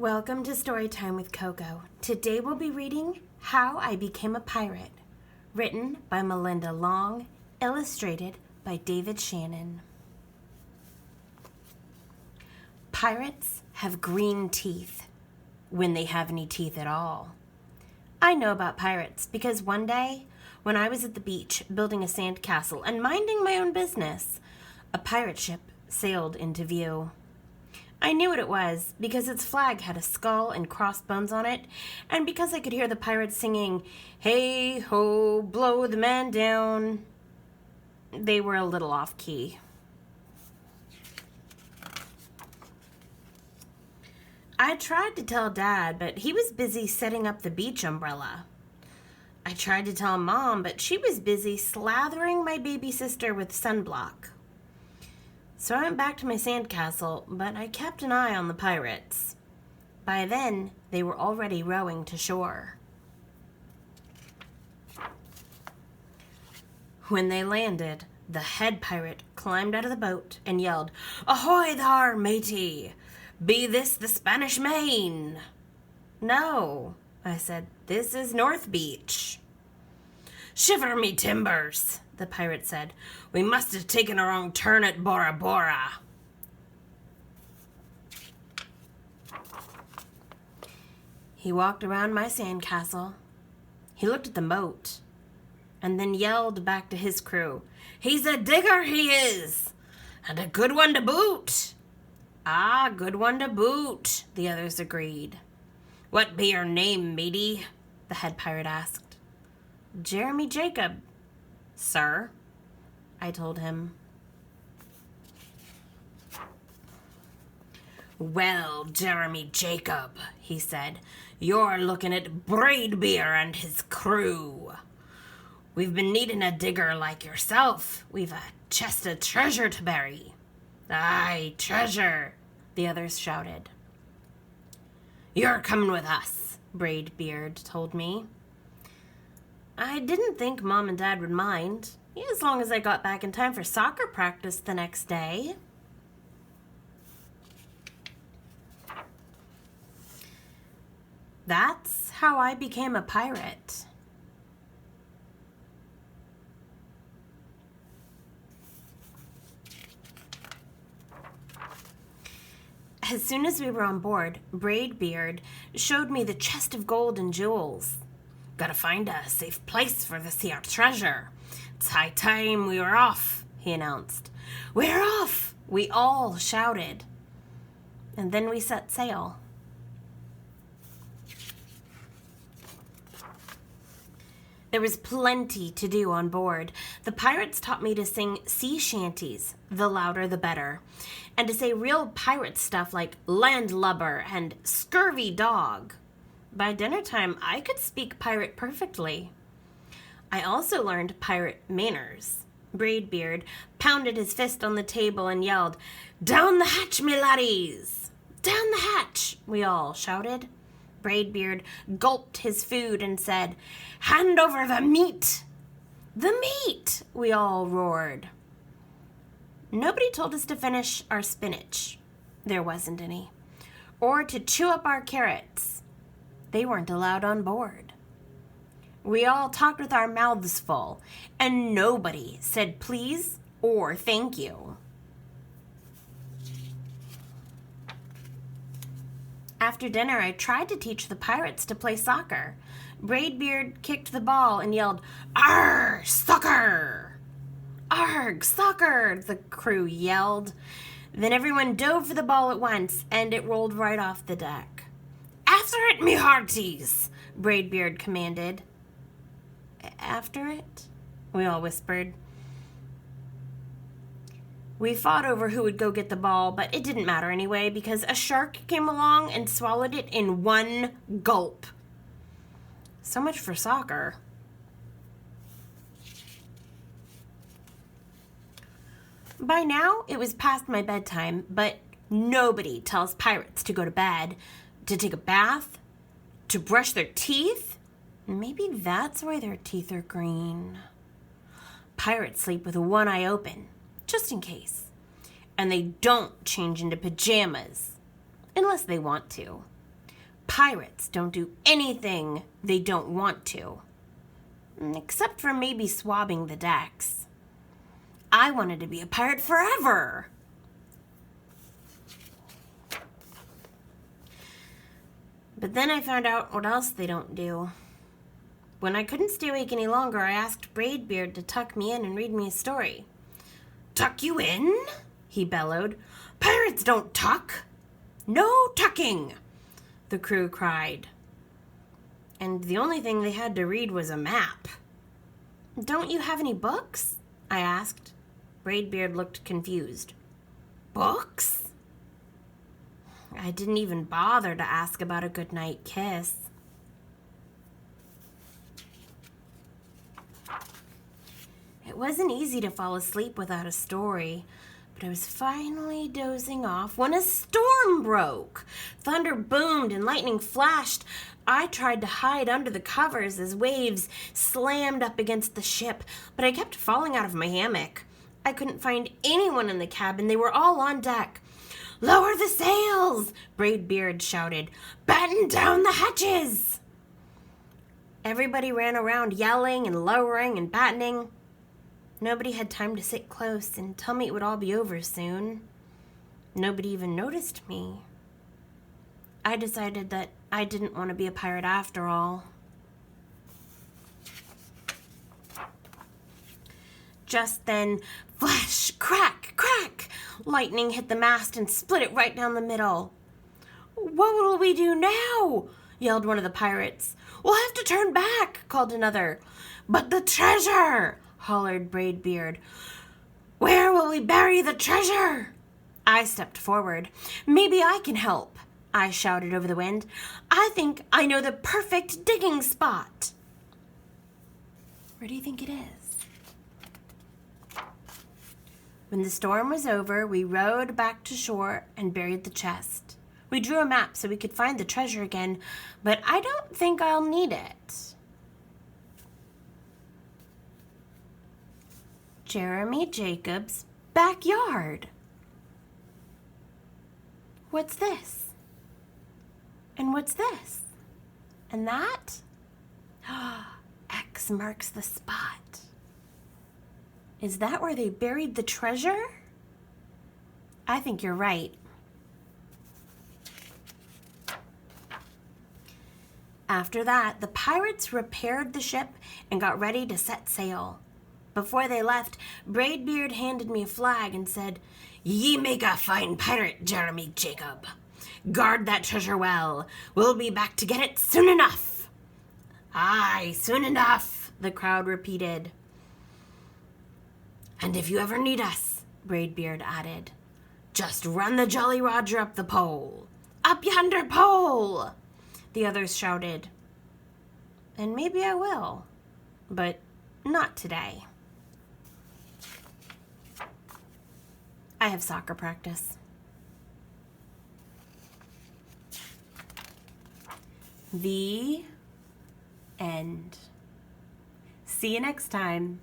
Welcome to Storytime with Coco. Today we'll be reading How I Became a Pirate, written by Melinda Long, illustrated by David Shannon. Pirates have green teeth, when they have any teeth at all. I know about pirates because one day, when I was at the beach building a sand castle and minding my own business, a pirate ship sailed into view. I knew what it was because its flag had a skull and crossbones on it, and because I could hear the pirates singing, "Hey ho, blow the man down." They were a little off key. I tried to tell Dad, but he was busy setting up the beach umbrella. I tried to tell Mom, but she was busy slathering my baby sister with sunblock. So I went back to my sandcastle, but I kept an eye on the pirates. By then, they were already rowing to shore. When they landed, the head pirate climbed out of the boat and yelled, "Ahoy thar, matey! Be this the Spanish Main?" "No," I said, "this is North Beach." "Shiver me timbers," the pirate said. "We must have taken a wrong turn at Bora Bora." He walked around my sandcastle. He looked at the moat and then yelled back to his crew, "He's a digger, he is, and a good one to boot." "Ah, good one to boot," the others agreed. "What be your name, matey?" the head pirate asked. "Jeremy Jacob, sir," I told him. "Well, Jeremy Jacob," he said, "you're looking at Braidbeer and his crew. We've been needing a digger like yourself. We've a chest of treasure to bury." "Aye, treasure," the others shouted. "You're coming with us," Braidbeard told me. I didn't think Mom and Dad would mind, as long as I got back in time for soccer practice the next day. That's how I became a pirate. As soon as we were on board, Braidbeard showed me the chest of gold and jewels. "Gotta find a safe place for this here treasure. It's high time we were off," he announced. "We're off!" we all shouted. And then we set sail. There was plenty to do on board. The pirates taught me to sing sea shanties, the louder the better, and to say real pirate stuff like landlubber and scurvy dog. By dinner time, I could speak pirate perfectly. I also learned pirate manners. Braidbeard pounded his fist on the table and yelled, "Down the hatch, me laddies! Down the hatch!" we all shouted. Braidbeard gulped his food and said, "Hand over the meat!" "The meat!" we all roared. Nobody told us to finish our spinach. There wasn't any. Or to chew up our carrots. They weren't allowed on board. We all talked with our mouths full, and nobody said please or thank you. After dinner, I tried to teach the pirates to play soccer. Braidbeard kicked the ball and yelled, "Arr, soccer!" "Arg, soccer!" the crew yelled. Then everyone dove for the ball at once, and it rolled right off the deck. "After it, me hearties!" Braidbeard commanded. "After it?" we all whispered. We fought over who would go get the ball, but it didn't matter anyway because a shark came along and swallowed it in one gulp. So much for soccer. By now, it was past my bedtime, but nobody tells pirates to go to bed, to take a bath, to brush their teeth. Maybe that's why their teeth are green. Pirates sleep with one eye open, just in case. And they don't change into pajamas, unless they want to. Pirates don't do anything they don't want to, except for maybe swabbing the decks. I wanted to be a pirate forever. But then I found out what else they don't do. When I couldn't stay awake any longer, I asked Braidbeard to tuck me in and read me a story. "Tuck you in?" he bellowed. "Pirates don't tuck." "No tucking!" the crew cried. And the only thing they had to read was a map. "Don't you have any books?" I asked. Braidbeard looked confused. "Books?" I didn't even bother to ask about a goodnight kiss. It wasn't easy to fall asleep without a story, but I was finally dozing off when a storm broke. Thunder boomed and lightning flashed. I tried to hide under the covers as waves slammed up against the ship, but I kept falling out of my hammock. I couldn't find anyone in the cabin. They were all on deck. "Lower the sails!" Braidbeard shouted. "Batten down the hatches!" Everybody ran around yelling and lowering and battening. Nobody had time to sit close and tell me it would all be over soon. Nobody even noticed me. I decided that I didn't want to be a pirate after all. Just then, flash, crack, crack! Lightning hit the mast and split it right down the middle. "What will we do now?" yelled one of the pirates. "We'll have to turn back," called another. "But the treasure!" hollered Braidbeard. "Where will we bury the treasure?" I stepped forward. "Maybe I can help," I shouted over the wind. "I think I know the perfect digging spot." Where do you think it is? When the storm was over, we rowed back to shore and buried the chest. We drew a map so we could find the treasure again, but I don't think I'll need it. Jeremy Jacobs' backyard. What's this? And what's this? And that? X marks the spot. Is that where they buried the treasure? I think you're right. After that, the pirates repaired the ship and got ready to set sail. Before they left, Braidbeard handed me a flag and said, "Ye make a fine pirate, Jeremy Jacob. Guard that treasure well. We'll be back to get it soon enough." "Aye, soon enough," the crowd repeated. "And if you ever need us," Braidbeard added, "just run the Jolly Roger up the pole." "Up yonder pole!" the others shouted. And maybe I will, but not today. I have soccer practice. The end. See you next time.